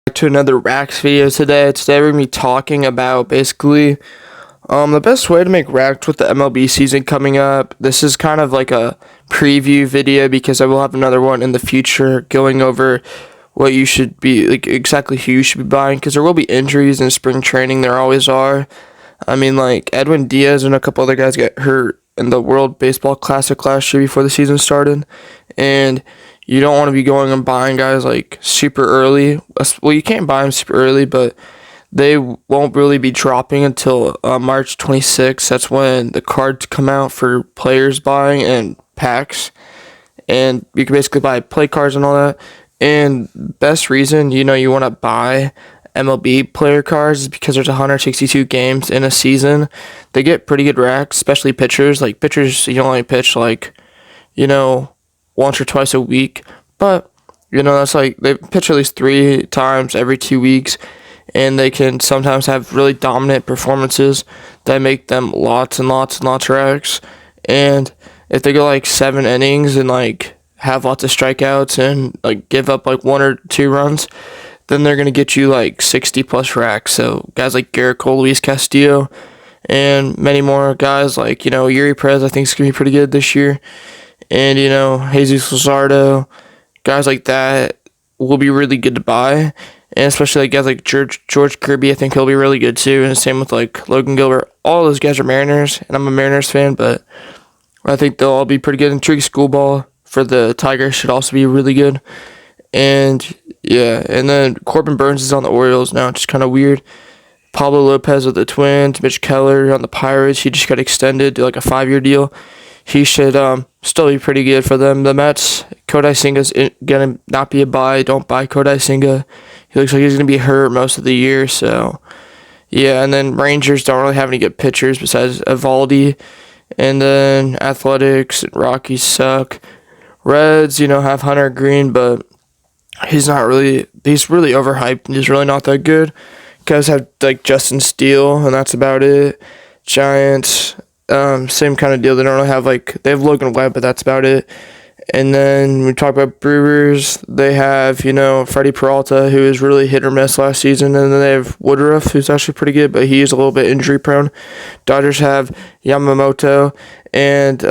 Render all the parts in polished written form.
Back to another Raxs video today. Today we're going to be talking about basically the best way to make Raxs with the MLB season coming up. This is kind of like a preview video because I will have another one in the future going over what you should be, like exactly who you should be buying, because there will be injuries in spring training. There always are. I mean, like Edwin Diaz and a couple other guys get hurt in the World Baseball Classic last year before the season started, and you don't want to be going and buying guys like super early. Well, you can't buy them super early, but they won't really be dropping until March 26th. That's when the cards come out for players buying and packs. And you can basically buy play cards and all that. And best reason, you want to buy MLB player cards is because there's 162 games in a season. They get pretty good racks, especially pitchers. Like pitchers, you only pitch once or twice a week, but that's like they pitch at least 3 times every 2 weeks, and they can sometimes have really dominant performances that make them lots and lots and lots of racks. And if they go like 7 innings and like have lots of strikeouts and like give up like 1 or 2 runs, then they're gonna get you like 60 plus racks. So guys like Garrett Cole, Luis Castillo, and many more guys like Yuri Perez, I think is gonna be pretty good this year. And, Jesus Luzardo, guys like that will be really good to buy. And especially like guys like George Kirby, I think he'll be really good too. And same with like Logan Gilbert. All those guys are Mariners, and I'm a Mariners fan, but I think they'll all be pretty good. And Tricky Schoolball for the Tigers should also be really good. And yeah, and then Corbin Burns is on the Orioles now, which is kind of weird. Pablo Lopez with the Twins, Mitch Keller on the Pirates. He just got extended to like a 5-year deal. He should still be pretty good for them. The Mets, Kodai Senga's going to not be a buy. Don't buy Kodai Senga. He looks like he's going to be hurt most of the year. So, yeah. And then Rangers don't really have any good pitchers besides Evaldi. And then Athletics and Rockies suck. Reds, have Hunter Green, but he's really overhyped and he's really not that good. Guys have like Justin Steele, and that's about it. Giants, same kind of deal. They don't really have they have Logan Webb, but that's about it. And then we talk about Brewers. They have, Freddie Peralta, who is really hit or miss last season. And then they have Woodruff, who's actually pretty good, but he is a little bit injury prone. Dodgers have Yamamoto and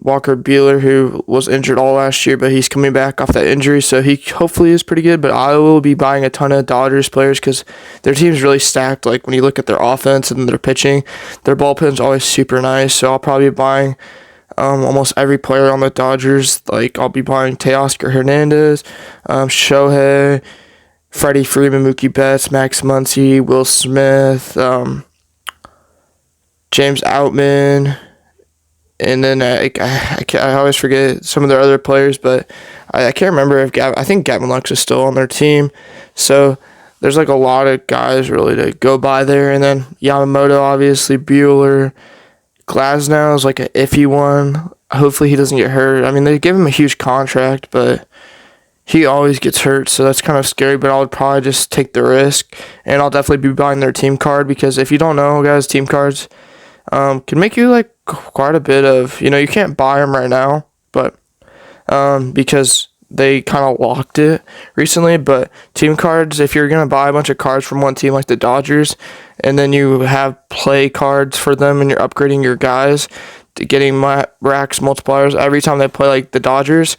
Walker Buehler, who was injured all last year, but he's coming back off that injury, so he hopefully is pretty good. But I will be buying a ton of Dodgers players because their team's really stacked. Like when you look at their offense and their pitching, their bullpen's always super nice. So I'll probably be buying almost every player on the Dodgers. Like I'll be buying Teoscar Hernandez, Shohei, Freddie Freeman, Mookie Betts, Max Muncy, Will Smith, James Outman. And then I always forget some of their other players, but I can't remember if I think Gavin Lux is still on their team. So there's like a lot of guys really to go by there. And then Yamamoto, obviously, Buehler, Glasnow is like an iffy one. Hopefully he doesn't get hurt. I mean, they give him a huge contract, but he always gets hurt, so that's kind of scary. But I would probably just take the risk, and I'll definitely be buying their team card because if you don't know, guys, team cards can make you like quite a bit of, you can't buy them right now, but because they kind of locked it recently. But team cards, if you're going to buy a bunch of cards from one team like the Dodgers, and then you have play cards for them and you're upgrading your guys to getting Raxs multipliers every time they play like the Dodgers,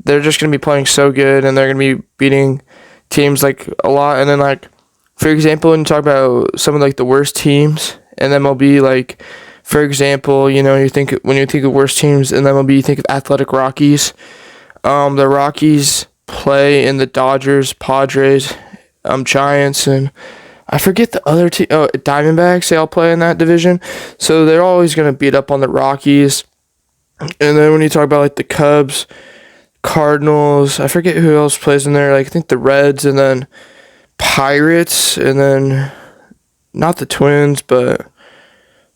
they're just going to be playing so good and they're going to be beating teams like a lot. And then like, for example, when you talk about some of like the worst teams in MLB, like for example, when you think of worst teams in MLB, you think of Athletic Rockies. The Rockies play in the Dodgers, Padres, Giants, and I forget the other team. Oh, Diamondbacks. They all play in that division, so they're always gonna beat up on the Rockies. And then when you talk about like the Cubs, Cardinals, I forget who else plays in there. Like I think the Reds, and then Pirates, and then not the Twins, but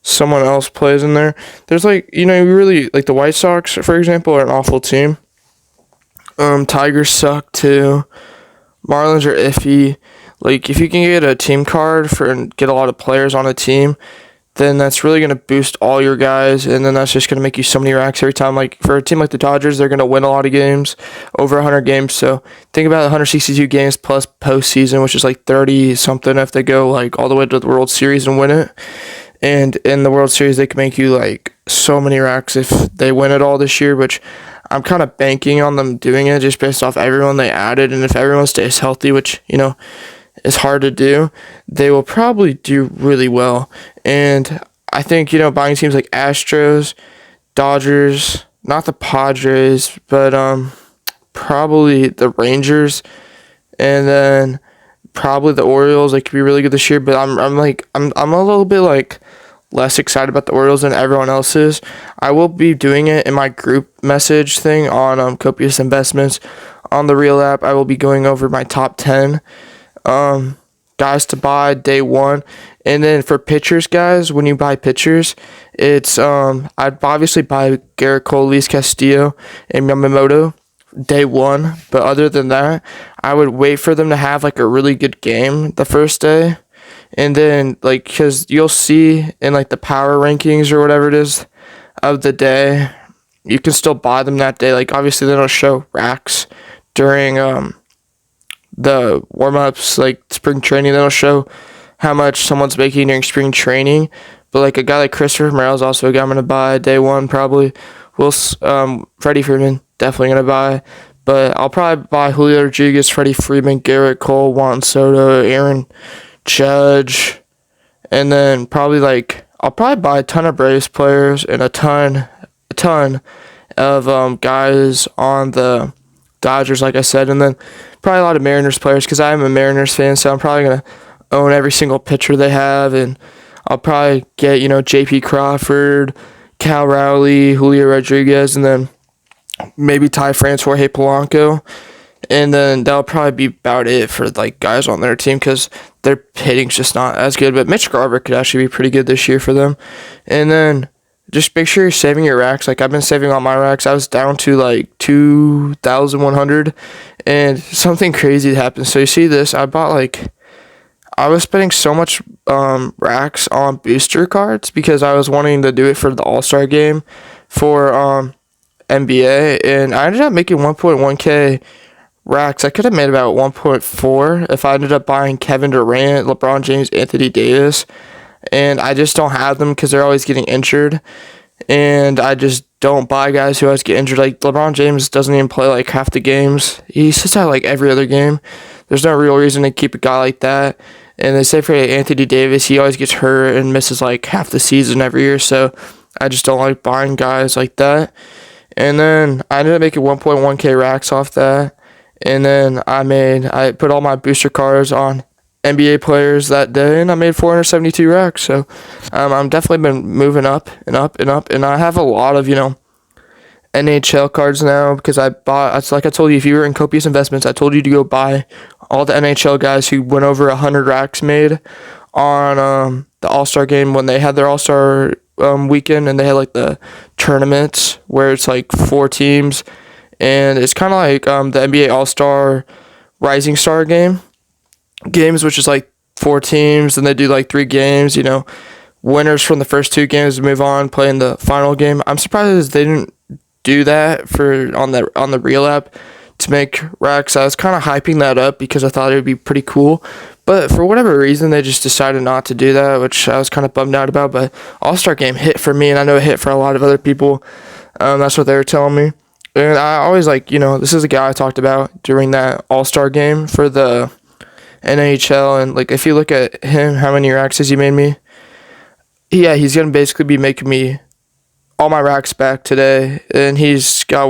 someone else plays in there. There's really like the White Sox, for example, are an awful team. Tigers suck too. Marlins are iffy. Like if you can get a team card and get a lot of players on a team, then that's really going to boost all your guys, and then that's just going to make you so many racks every time. Like, for a team like the Dodgers, they're going to win a lot of games, over 100 games, so think about 162 games plus postseason, which is like 30-something if they go, like, all the way to the World Series and win it. And in the World Series, they can make you, like, so many racks if they win it all this year, which I'm kind of banking on them doing it just based off everyone they added, and if everyone stays healthy, which, is hard to do, they will probably do really well. And I think, buying teams like Astros, Dodgers, not the Padres, but probably the Rangers, and then probably the Orioles, like, could be really good this year. But I'm a little bit like less excited about the Orioles than everyone else is. I will be doing it in my group message thing on Copious Investments on the Real app. I will be going over my top 10 guys to buy day one. And then for pitchers, guys, when you buy pitchers, it's I'd obviously buy Garrett Cole, Luis Castillo, and Yamamoto day one. But other than that, I would wait for them to have like a really good game the first day. And then, like, because you'll see in like the power rankings or whatever it is of the day, you can still buy them that day. Like, obviously they don't show Raxs during the warm-ups, like spring training. They don't show how much someone's making during spring training. But like a guy like Christopher Morel is also a guy I'm going to buy day one probably. Freddie Freeman, definitely going to buy. But I'll probably buy Julio Rodriguez, Freddie Freeman, Garrett Cole, Juan Soto, Aaron Judge. And then I'll probably buy a ton of Braves players and a ton of guys on the Dodgers, like I said. And then probably a lot of Mariners players because I'm a Mariners fan, so I'm probably going to own every single pitcher they have. And I'll probably get, J.P. Crawford, Cal Rowley, Julio Rodriguez, and then maybe Ty France, Jorge Polanco. And then that'll probably be about it for like guys on their team because their hitting's just not as good. But Mitch Garver could actually be pretty good this year for them. And then just make sure you're saving your racks. Like, I've been saving all my racks. I was down to like 2,100, and something crazy happened. So you see this, I was spending so much racks on booster cards because I was wanting to do it for the All-Star game for NBA, and I ended up making 1.1k racks. I could have made about 1.4 if I ended up buying Kevin Durant, LeBron James, Anthony Davis, and I just don't have them because they're always getting injured, and I just don't buy guys who always get injured. Like, LeBron James doesn't even play like half the games. He sits out like every other game. There's no real reason to keep a guy like that. And they say for Anthony Davis, he always gets hurt and misses like half the season every year, so I just don't like buying guys like that. And then I ended up making 1.1k racks off that. And then I put all my booster cards on NBA players that day, and I made 472 racks. So I'm definitely been moving up and up and up. And I have a lot of, NHL cards now because it's like I told you, if you were in Copious Investments, I told you to go buy all the NHL guys who went over 100 racks made on the All-Star game when they had their All-Star weekend, and they had like the tournaments where it's like 4 teams, and it's kind of like the NBA All-Star Rising Star games, which is like 4 teams, and they do like 3 games. Winners from the first 2 games move on, play in the final game. I'm surprised they didn't do that on the Real app to make racks. I was kind of hyping that up because I thought it would be pretty cool, but for whatever reason they just decided not to do that, which I was kind of bummed out about. But All-Star game hit for me, and I know it hit for a lot of other people. That's what they were telling me, and I always this is a guy I talked about during that All-Star game for the NHL, and like if you look at him, how many racks has he made me? Yeah, he's gonna basically be making me all my racks back today, and he's got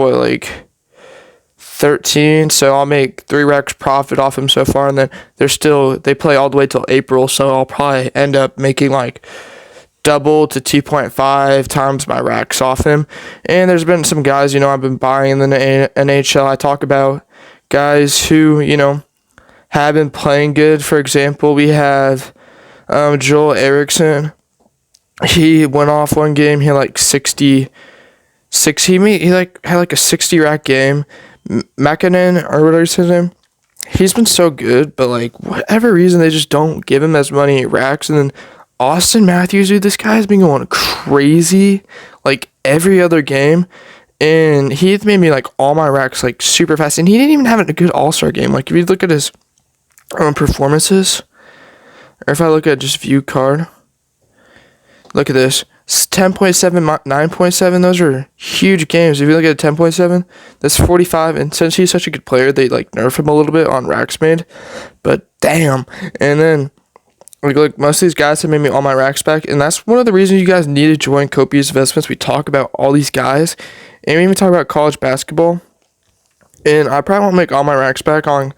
13, so I'll make 3 racks profit off him so far, and then they play all the way till April, so I'll probably end up making like double to 2.5 times my racks off him. And there's been some guys I've been buying in the NHL. I talk about guys who have been playing good. For example, we have Joel Eriksson. He went off one game. He had like 66. He had like a 60 rack game. Makinen, or whatever his name. He's been so good, but like whatever reason they just don't give him as many racks. And then Austin Matthews, dude, this guy's been going crazy like every other game. And he made me like all my racks like super fast. And he didn't even have a good all-star game. Like if you look at his performances, or if I look at just view card, look at this. It's 10.7, 9.7. Those are huge games. If you look at 10.7, that's 45. And since he's such a good player, they like nerf him a little bit on Raxs made. But damn. And then like most of these guys have made me all my racks back, and that's one of the reasons you guys need to join Copious Investments. We talk about all these guys, and we even talk about college basketball. And I probably won't make all my racks back on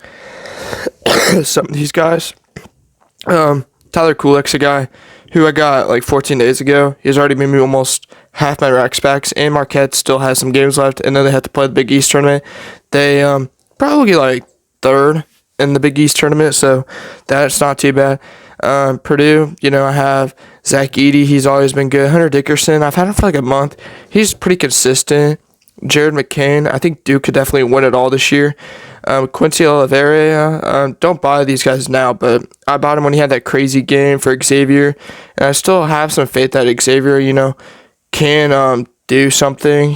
some of these guys. Tyler Kulik's a guy who I got like 14 days ago. He's already made me almost half my racks backs, and Marquette still has some games left, and then they have to play the Big East tournament. They probably get like third in the Big East tournament, so that's not too bad. Purdue, I have Zach Edey. He's always been good. Hunter Dickerson, I've had him for like a month. He's pretty consistent. Jared McCain, I think Duke could definitely win it all this year. Quincy Oliveira, don't buy these guys now, but I bought him when he had that crazy game for Xavier, and I still have some faith that Xavier, can do something,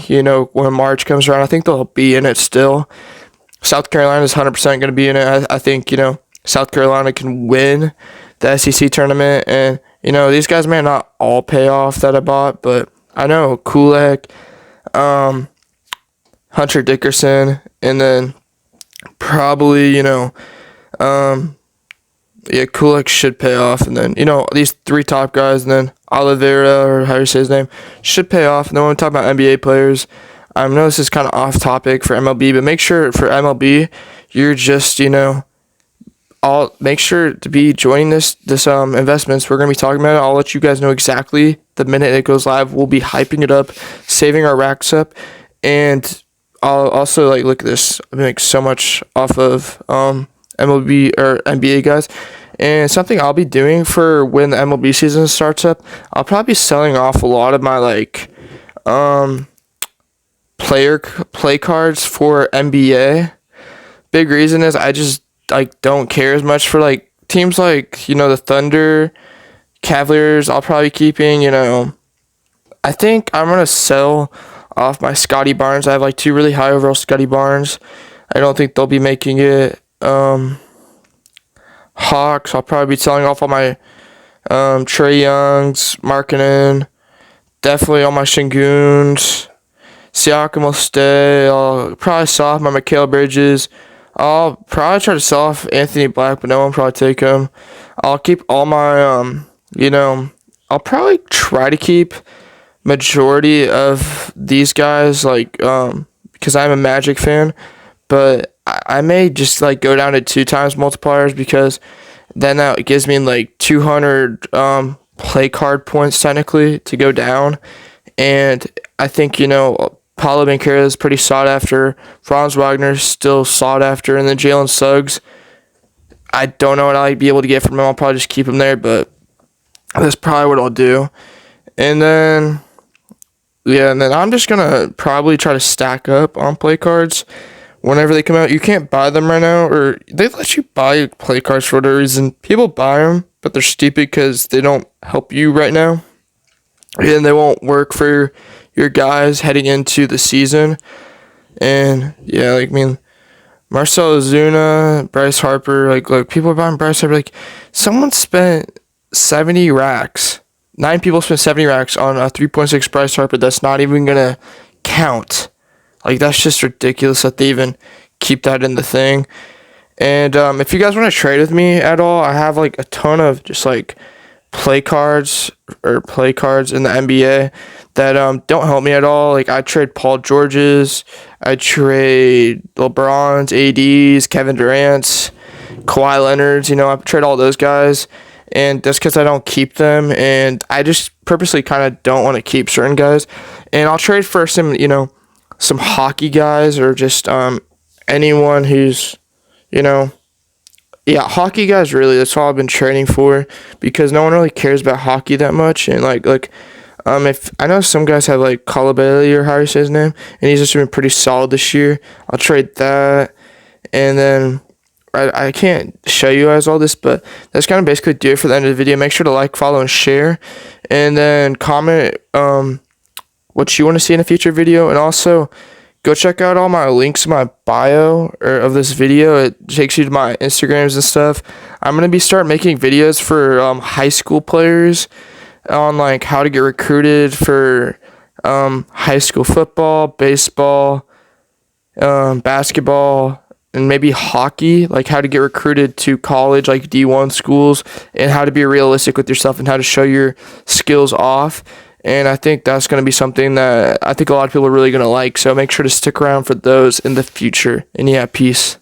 when March comes around. I think they'll be in it still. South Carolina is 100% going to be in it. I think, South Carolina can win the SEC tournament, and, these guys may not all pay off that I bought, but I know Kulik, Hunter Dickerson, and then probably, Kulik should pay off, and then, these three top guys, and then Oliveira, or how you say his name, should pay off. And then when we talk about NBA players, I know this is kind of off topic for MLB, but make sure for MLB, you're just, I'll make sure to be joining this investments. We're going to be talking about it. I'll let you guys know exactly the minute it goes live. We'll be hyping it up, saving our racks up, and I'll also look at this. I make so much off of MLB or NBA guys, and something I'll be doing for when the MLB season starts up, I'll probably be selling off a lot of my play cards for NBA. Big reason is I just don't care as much for teams the Thunder, Cavaliers. I'll probably be keeping. I think I'm gonna sell off my Scotty Barnes. I have 2 really high overall Scotty Barnes. I don't think they'll be making it. Hawks, I'll probably be selling off all my Trae Youngs, Markkanen, definitely all my Şengün's. Siakam will stay. I'll probably sell off my Mikal Bridges. I'll probably try to sell off Anthony Black, but no one will probably take him. I'll keep all my, I'll probably try to keep majority of these guys, because I'm a Magic fan, but I may just go down to 2 times multipliers, because then that gives me 200 play card points technically to go down, and I think Paolo Banchero is pretty sought after. Franz Wagner is still sought after, and then Jalen Suggs, I don't know what I'll be able to get from him. I'll probably just keep him there, but that's probably what I'll do. And then I'm just gonna probably try to stack up on play cards whenever they come out. You can't buy them right now, or they let you buy play cards for whatever reason. People buy them, but they're stupid because they don't help you right now, and they won't work for your guys heading into the season. And Marcell Ozuna, Bryce Harper, people are buying Bryce Harper. Someone spent 70 racks. 9 people spent 70 racks on a 3.6 Bryce Harper. That's not even gonna count. That's just ridiculous that they even keep that in the thing. And if you guys want to trade with me at all, I have a ton of just play cards in the NBA that don't help me at all. I trade Paul George's, I trade LeBron's, AD's, Kevin Durant's, Kawhi Leonard's. I trade all those guys, and that's because I don't keep them, and I just purposely kind of don't want to keep certain guys. And I'll trade for some hockey guys, or just anyone who's hockey guys. Really, that's all I've been trading for, because no one really cares about hockey that much. And if I know some guys have Kalabelli, or how you say his name, and he's just been pretty solid this year, I'll trade that. And then I can't show you guys all this, but that's kind of basically do it for the end of the video. Make sure to like, follow, and share, and then comment what you want to see in a future video, and also go check out all my links in my bio of this video. It takes you to my Instagrams and stuff. I'm gonna be start making videos for high school players on like how to get recruited for high school football, baseball, basketball, and maybe hockey, like how to get recruited to college, like D1 schools, and how to be realistic with yourself and how to show your skills off. And I think that's going to be something that I think a lot of people are really going to like. So make sure to stick around for those in the future. And yeah, peace.